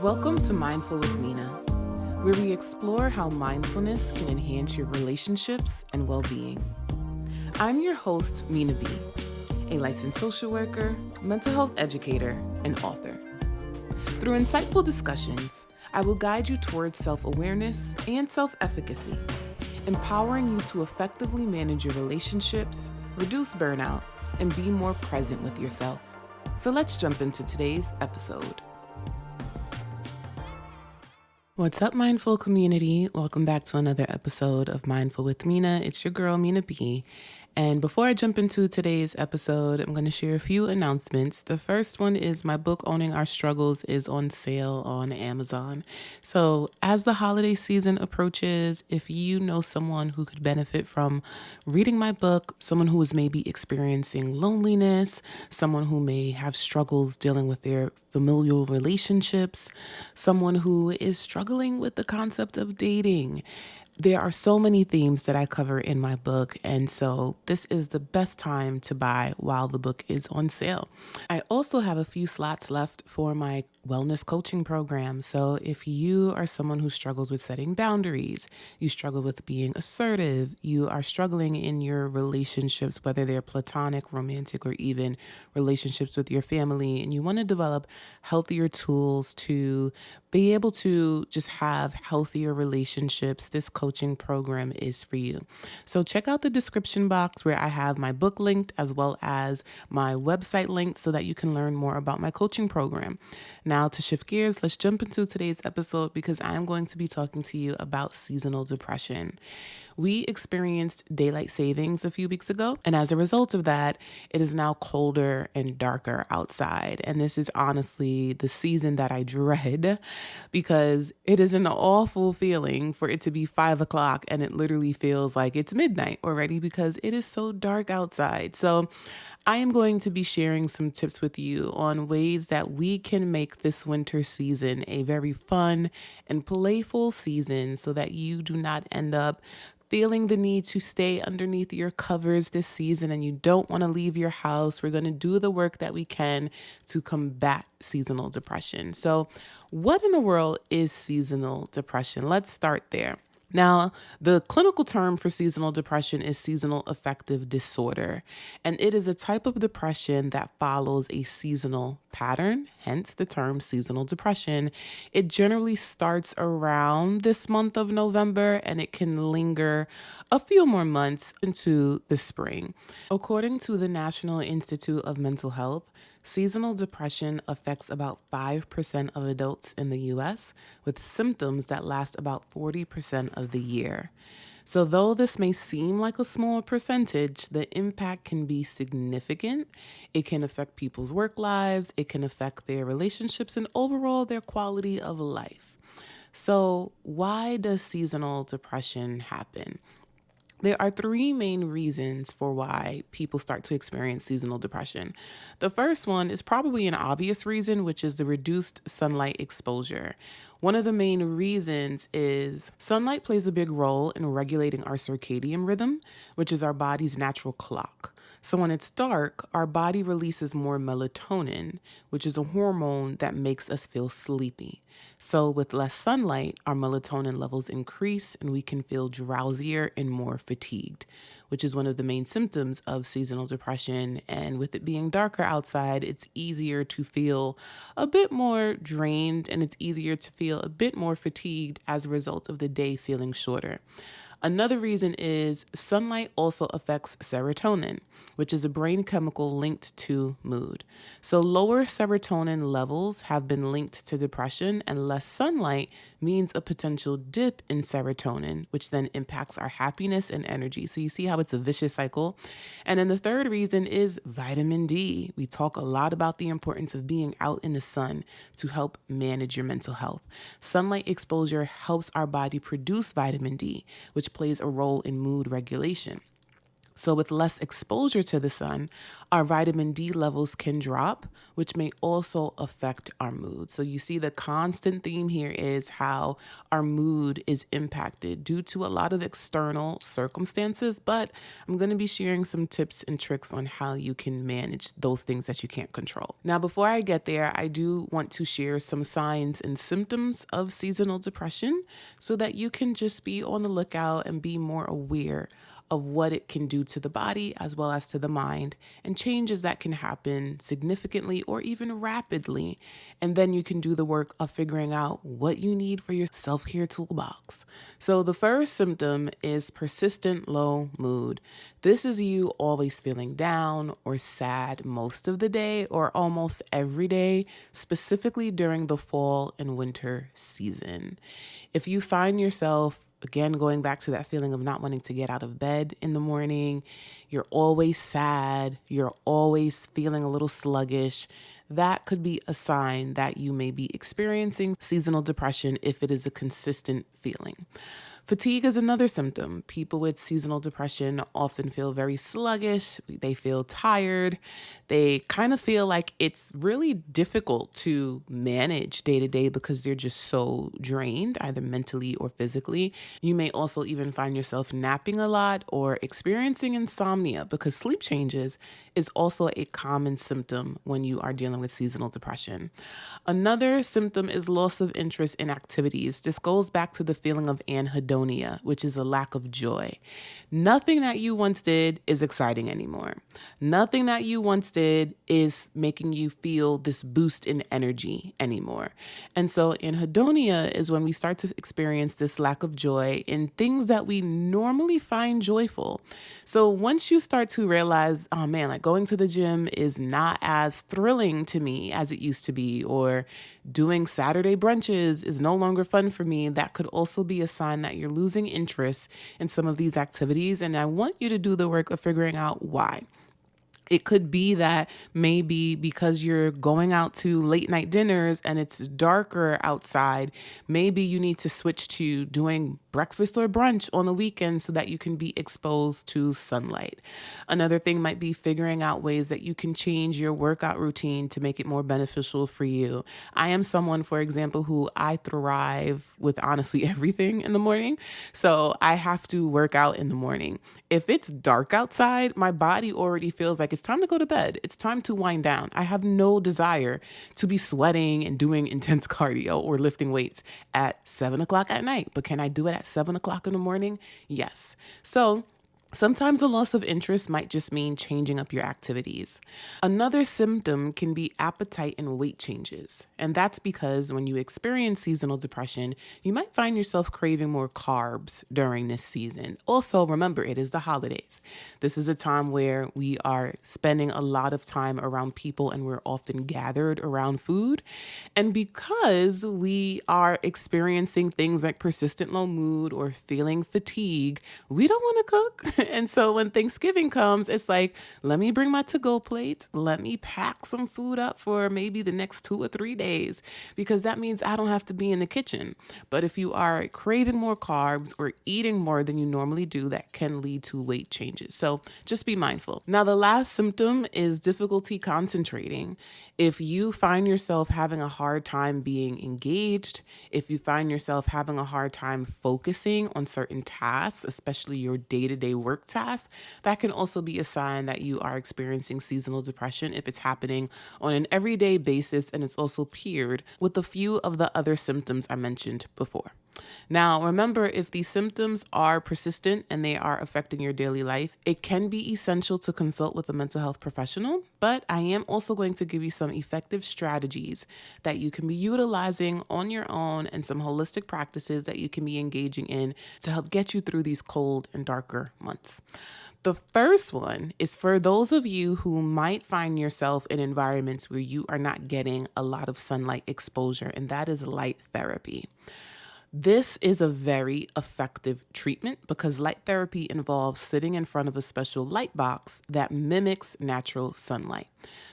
Welcome to Mindful with Minaa, where we explore how mindfulness can enhance your relationships and well-being. I'm your host, Minaa B, a licensed social worker, mental health educator, and author. Through insightful discussions, I will guide you towards self-awareness and self-efficacy, empowering you to effectively manage your relationships, reduce burnout, and be more present with yourself. So let's jump into today's episode. What's up, Mindful community? Welcome back to another episode of Mindful with Minaa. It's your girl, Minaa B. And before I jump into today's episode, I'm going to share a few announcements. The first one is my book, Owning Our Struggles, is on sale on Amazon. So as the holiday season approaches, if you know someone who could benefit from reading my book, someone who is maybe experiencing loneliness, someone who may have struggles dealing with their familial relationships, someone who is struggling with the concept of dating, there are so many themes that I cover in my book, and so this is the best time to buy while the book is on sale. I also have a few slots left for my wellness coaching program. So if you are someone who struggles with setting boundaries, you struggle with being assertive, you are struggling in your relationships, whether they're platonic, romantic, or even relationships with your family, and you want to develop healthier tools to be able to just have healthier relationships, this coaching program is for you. So check out the description box where I have my book linked as well as my website linked so that you can learn more about my coaching program. Now to shift gears, let's jump into today's episode because I'm going to be talking to you about seasonal depression. We experienced daylight savings a few weeks ago, and as a result of that, it is now colder and darker outside. And this is honestly the season that I dread because it is an awful feeling for it to be 5 o'clock and it literally feels like it's midnight already because it is so dark outside. So I am going to be sharing some tips with you on ways that we can make this winter season a very fun and playful season so that you do not end up feeling the need to stay underneath your covers this season and you don't want to leave your house. We're going to do the work that we can to combat seasonal depression. So, what in the world is seasonal depression? Let's start there. Now, the clinical term for seasonal depression is seasonal affective disorder, and it is a type of depression that follows a seasonal pattern, hence the term seasonal depression. It generally starts around this month of November, and it can linger a few more months into the spring. According to the National Institute of Mental Health, seasonal depression affects about 5% of adults in the U.S., with symptoms that last about 40% of the year. So though this may seem like a small percentage, the impact can be significant. It can affect people's work lives, it can affect their relationships, and overall their quality of life. So why does seasonal depression happen? There are three main reasons for why people start to experience seasonal depression. The first one is probably an obvious reason, which is the reduced sunlight exposure. One of the main reasons is sunlight plays a big role in regulating our circadian rhythm, which is our body's natural clock. So when it's dark, our body releases more melatonin, which is a hormone that makes us feel sleepy. So with less sunlight, our melatonin levels increase and we can feel drowsier and more fatigued, which is one of the main symptoms of seasonal depression. And with it being darker outside, it's easier to feel a bit more drained and it's easier to feel a bit more fatigued as a result of the day feeling shorter. Another reason is sunlight also affects serotonin, which is a brain chemical linked to mood. So lower serotonin levels have been linked to depression, and less sunlight means a potential dip in serotonin, which then impacts our happiness and energy. So you see how it's a vicious cycle. And then the third reason is vitamin D. We talk a lot about the importance of being out in the sun to help manage your mental health. Sunlight exposure helps our body produce vitamin D, which plays a role in mood regulation. So with less exposure to the sun, our vitamin D levels can drop, which may also affect our mood. So you see the constant theme here is how our mood is impacted due to a lot of external circumstances, but I'm going to be sharing some tips and tricks on how you can manage those things that you can't control. Now, before I get there, I do want to share some signs and symptoms of seasonal depression so that you can just be on the lookout and be more aware of what it can do to the body as well as to the mind, and changes that can happen significantly or even rapidly. And then you can do the work of figuring out what you need for your self-care toolbox. So the first symptom is persistent low mood. This is you always feeling down or sad most of the day or almost every day, specifically during the fall and winter season. If you find yourself again, going back to that feeling of not wanting to get out of bed in the morning, you're always sad, you're always feeling a little sluggish, that could be a sign that you may be experiencing seasonal depression if it is a consistent feeling. Fatigue is another symptom. People with seasonal depression often feel very sluggish. They feel tired. They kind of feel like it's really difficult to manage day to day because they're just so drained, either mentally or physically. You may also even find yourself napping a lot or experiencing insomnia because sleep changes is also a common symptom when you are dealing with seasonal depression. Another symptom is loss of interest in activities. This goes back to the feeling of anhedonia, which is a lack of joy. Nothing that you once did is exciting anymore. Nothing that you once did is making you feel this boost in energy anymore. And so anhedonia is when we start to experience this lack of joy in things that we normally find joyful. So once you start to realize, oh man, like going to the gym is not as thrilling to me as it used to be, or doing Saturday brunches is no longer fun for me, that could also be a sign that you're losing interest in some of these activities. And I want you to do the work of figuring out why. It could be that maybe because you're going out to late night dinners and it's darker outside, maybe you need to switch to doing breakfast or brunch on the weekend so that you can be exposed to sunlight. Another thing might be figuring out ways that you can change your workout routine to make it more beneficial for you. I am someone, for example, who I thrive with honestly everything in the morning. So I have to work out in the morning. If it's dark outside, my body already feels like it's time to go to bed. It's time to wind down. I have no desire to be sweating and doing intense cardio or lifting weights at 7 o'clock at night. But can I do it at 7 o'clock in the morning? Yes. So sometimes a loss of interest might just mean changing up your activities. Another symptom can be appetite and weight changes. And that's because when you experience seasonal depression, you might find yourself craving more carbs during this season. Also, remember, it is the holidays. This is a time where we are spending a lot of time around people and we're often gathered around food. And because we are experiencing things like persistent low mood or feeling fatigue, we don't want to cook. And so when Thanksgiving comes, it's like, let me bring my to-go plate. Let me pack some food up for maybe the next 2 or 3 days, because that means I don't have to be in the kitchen. But if you are craving more carbs or eating more than you normally do, that can lead to weight changes. So just be mindful. Now, the last symptom is difficulty concentrating. If you find yourself having a hard time being engaged, if you find yourself having a hard time focusing on certain tasks, especially your day-to-day work tasks, that can also be a sign that you are experiencing seasonal depression if it's happening on an everyday basis and it's also paired with a few of the other symptoms I mentioned before. Now, remember, if these symptoms are persistent and they are affecting your daily life, it can be essential to consult with a mental health professional, but I am also going to give you some effective strategies that you can be utilizing on your own and some holistic practices that you can be engaging in to help get you through these cold and darker months. The first one is for those of you who might find yourself in environments where you are not getting a lot of sunlight exposure, and that is light therapy. This is a very effective treatment because light therapy involves sitting in front of a special light box that mimics natural sunlight.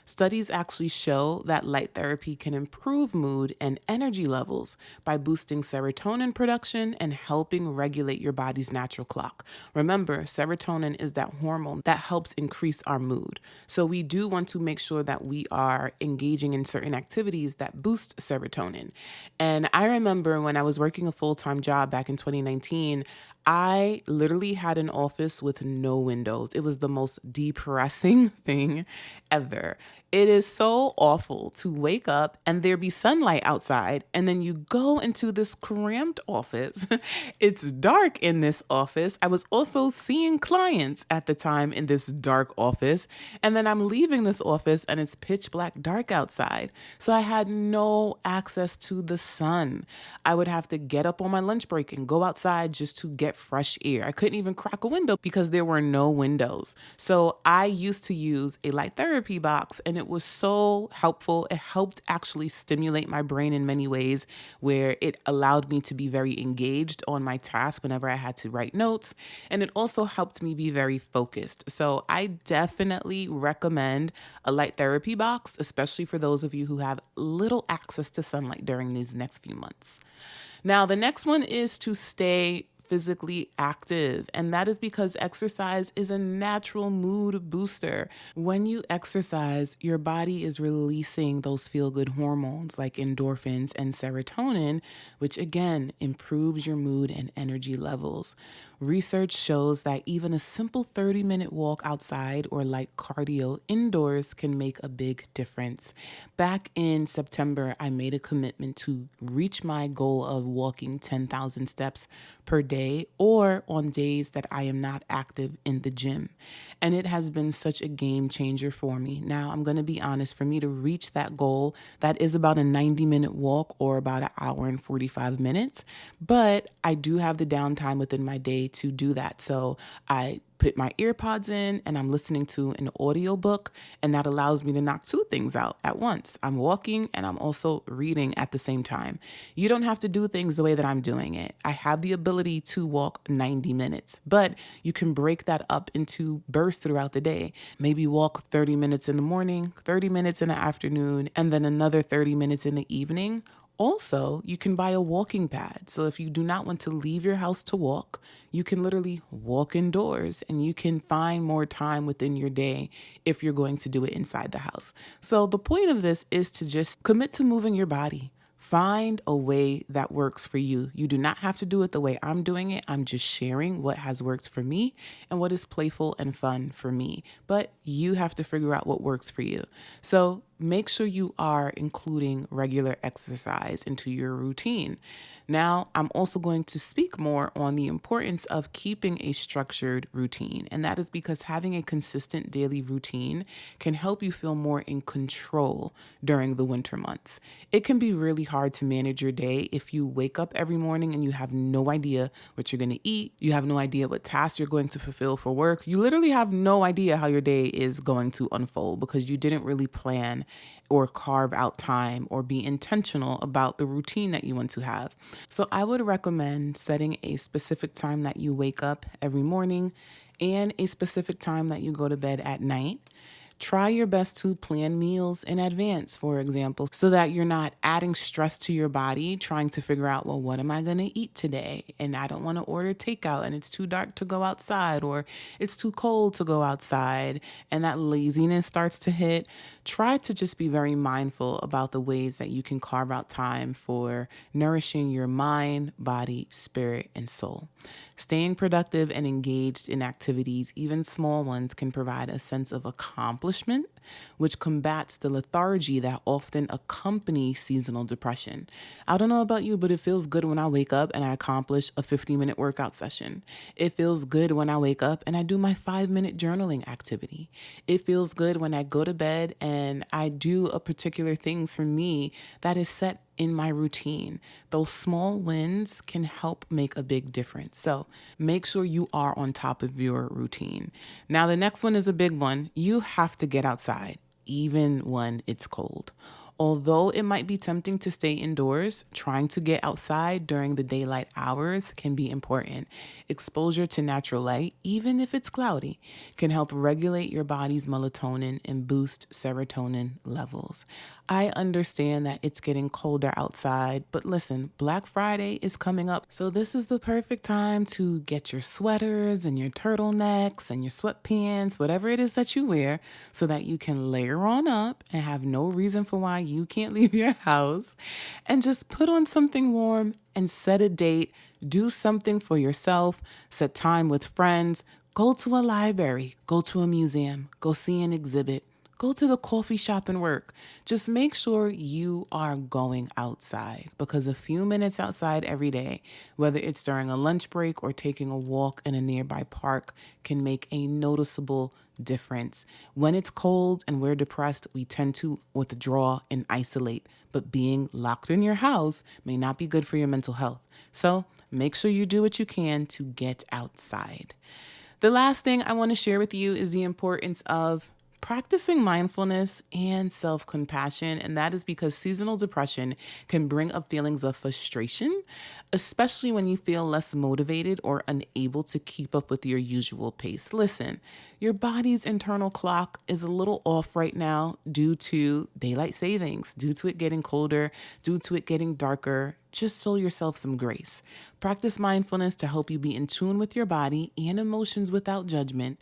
Studies actually show that light therapy can improve mood and energy levels by boosting serotonin production and helping regulate your body's natural clock. Remember, serotonin is that hormone that helps increase our mood. So we do want to make sure that we are engaging in certain activities that boost serotonin. And I remember when I was working a full-time job back in 2019, I literally had an office with no windows. It was the most depressing thing ever. It is so awful to wake up and there be sunlight outside, and then you go into this cramped office. It's dark in this office. I was also seeing clients at the time in this dark office, and then I'm leaving this office and it's pitch black dark outside. So I had no access to the sun. I would have to get up on my lunch break and go outside just to get fresh air. I couldn't even crack a window because there were no windows. So I used to use a light therapy box, and it was so helpful. It helped actually stimulate my brain in many ways, where it allowed me to be very engaged on my task whenever I had to write notes. And it also helped me be very focused. So I definitely recommend a light therapy box, especially for those of you who have little access to sunlight during these next few months. Now, the next one is to stay physically active, and that is because exercise is a natural mood booster. When you exercise, your body is releasing those feel-good hormones like endorphins and serotonin, which again improves your mood and energy levels. Research shows that even a simple 30-minute walk outside or light cardio indoors can make a big difference. Back in September, I made a commitment to reach my goal of walking 10,000 steps per day, or on days that I am not active in the gym. And it has been such a game changer for me. Now, I'm going to be honest, for me to reach that goal, that is about a 90-minute walk or about an hour and 45 minutes. But I do have the downtime within my day to do that. So I put my ear pods in and I'm listening to an audiobook, and that allows me to knock two things out at once. I'm walking and I'm also reading at the same time. You don't have to do things the way that I'm doing it. I have the ability to walk 90 minutes, but you can break that up into bursts throughout the day. Maybe walk 30 minutes in the morning, 30 minutes in the afternoon, and then another 30 minutes in the evening. Also, you can buy a walking pad. So if you do not want to leave your house to walk, you can literally walk indoors, and you can find more time within your day if you're going to do it inside the house. So the point of this is to just commit to moving your body. Find a way that works for you. You do not have to do it the way I'm doing it. I'm just sharing what has worked for me and what is playful and fun for me. But you have to figure out what works for you. So make sure you are including regular exercise into your routine. Now, I'm also going to speak more on the importance of keeping a structured routine. And that is because having a consistent daily routine can help you feel more in control during the winter months. It can be really hard to manage your day if you wake up every morning and you have no idea what you're going to eat. You have no idea what tasks you're going to fulfill for work. You literally have no idea how your day is going to unfold because you didn't really plan or carve out time or be intentional about the routine that you want to have. So I would recommend setting a specific time that you wake up every morning and a specific time that you go to bed at night. Try your best to plan meals in advance, for example, so that you're not adding stress to your body trying to figure out, well, what am I going to eat today? And I don't want to order takeout and it's too dark to go outside, or it's too cold to go outside, and that laziness starts to hit. Try to just be very mindful about the ways that you can carve out time for nourishing your mind, body, spirit, and soul. Staying productive and engaged in activities, even small ones, can provide a sense of accomplishment, which combats the lethargy that often accompanies seasonal depression. I don't know about you, but it feels good when I wake up and I accomplish a 50-minute workout session. It feels good when I wake up and I do my 5-minute journaling activity. It feels good when I go to bed and I do a particular thing for me that is set in my routine. Those small wins can help make a big difference. So make sure you are on top of your routine. Now, the next one is a big one. You have to get outside, even when it's cold. Although it might be tempting to stay indoors, trying to get outside during the daylight hours can be important. Exposure to natural light, even if it's cloudy, can help regulate your body's melatonin and boost serotonin levels. I understand that it's getting colder outside, but listen, Black Friday is coming up, so this is the perfect time to get your sweaters and your turtlenecks and your sweatpants, whatever it is that you wear, so that you can layer on up and have no reason for why you can't leave your house, and just put on something warm and set a date. Do something for yourself, set time with friends, go to a library, go to a museum, go see an exhibit. Go to the coffee shop and work. Just make sure you are going outside, because a few minutes outside every day, whether it's during a lunch break or taking a walk in a nearby park, can make a noticeable difference. When it's cold and we're depressed, we tend to withdraw and isolate, but being locked in your house may not be good for your mental health. So make sure you do what you can to get outside. The last thing I want to share with you is the importance of practicing mindfulness and self-compassion, and that is because seasonal depression can bring up feelings of frustration, especially when you feel less motivated or unable to keep up with your usual pace. Listen, your body's internal clock is a little off right now due to daylight savings, due to it getting colder, due to it getting darker. Just show yourself some grace. Practice mindfulness to help you be in tune with your body and emotions without judgment,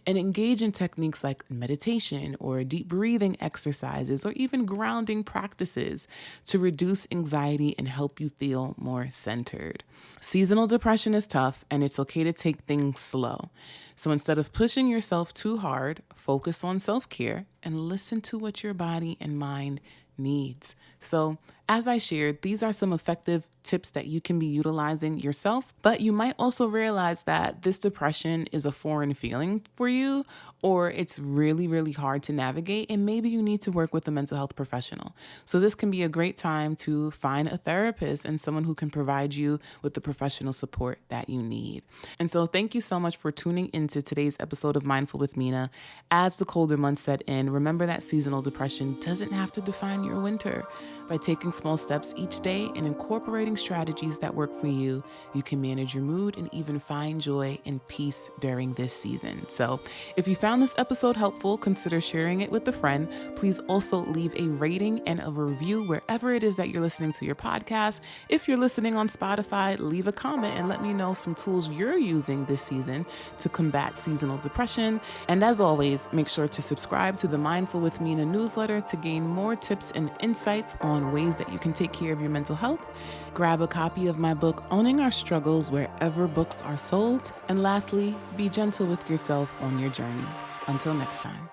and engage in techniques like meditation or deep breathing exercises or even grounding practices to reduce anxiety and help you feel more centered. Seasonal depression is tough, and it's okay to take things slow. So instead of pushing yourself too hard, focus on self-care and listen to what your body and mind needs. So, as I shared, these are some effective tips that you can be utilizing yourself, but you might also realize that this depression is a foreign feeling for you, or it's really, really hard to navigate, and maybe you need to work with a mental health professional. So this can be a great time to find a therapist and someone who can provide you with the professional support that you need. And so thank you so much for tuning into today's episode of Mindful with Mina. As the colder months set in, remember that seasonal depression doesn't have to define your winter. By taking small steps each day and incorporating strategies that work for you, you can manage your mood and even find joy and peace during this season. So if you found this episode helpful, consider sharing it with a friend. Please also leave a rating and a review wherever it is that you're listening to your podcast. If you're listening on Spotify, leave a comment and let me know some tools you're using this season to combat seasonal depression. And as always, make sure to subscribe to the Mindful with Mina newsletter to gain more tips and insights on ways that you can take care of your mental health. Grab a copy of my book, Owning Our Struggles, wherever books are sold. And lastly, be gentle with yourself on your journey. Until next time.